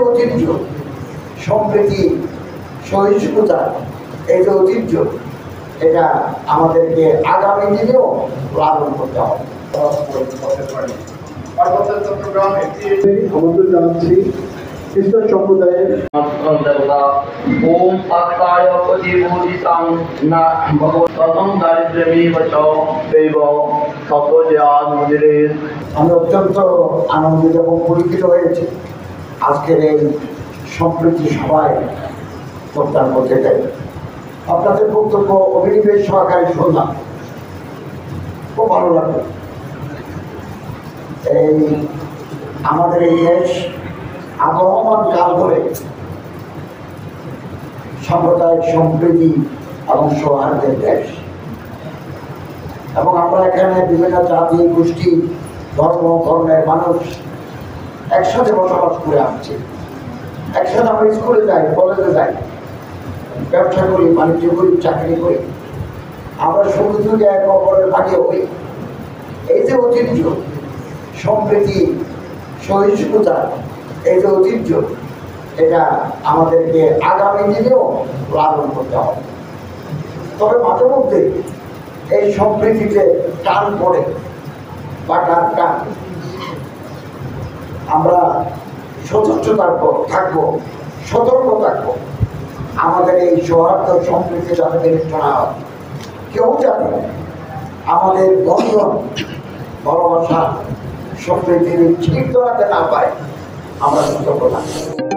ঐতিহ্য, সম্প্রীতি, সহিষ্ণুতা, এই যে ঐতিহ্য, এটা আমাদেরকে আগামী দিনেও লালন করতে হবে। আমন্ত্রণ জানাচ্ছি খ্রিস্টান সম্প্রদায়ের ओम अक्षाय प्रतिबोधितां न भगवतं दारिद्र्यमेव च दैव सतोज्ञान मुदिरे। আমি অত্যন্ত আনন্দিত এবং পরিচিত হয়েছি আজকের এই সম্প্রীতি সভায় প্রদান করতে চাই। আপনাদের বক্তব্য অভিনিবেশ সহকারে শুনলাম, খুব ভালো লাগলো। এই আমাদের এই দেশ আগমন কাল ধরে সাম্প্রদায়িক সম্প্রীতি এবং সৌহার্দ্যের দেশ, এবং আমরা এখানে বিভিন্ন জাতি, গোষ্ঠী, ধর্মের মানুষ একসাথে বসবাস করে আসছি। একসাথে আমরা স্কুলে যাই, কলেজে যাই, ব্যবসা করি, বাণিজ্য করি, চাকরি করি, আমরা সুখ দুঃখে এক অপরের ভাগে হই। এই যে ঐতিহ্য, সম্প্রীতি, সহিষ্ণুতা, এই যে ঐতিহ্য, এটা আমাদেরকে আগামী দিনেও লালন করতে হবে। তবে মাঝে মধ্যে এই সম্প্রীতিতে টান পড়ে বা টান, আমরা সচেতনতার থাকবো, সতর্ক থাকবো। আমাদের এই সৌহার্দ্য সম্প্রীতি যাতে বিনষ্ট না হয়, কেউ যাতে আমাদের বন্ধন, ভালোবাসা, সম্প্রীতির ঠিক ধরাতে না পায়, আমরা সতর্ক থাকবো।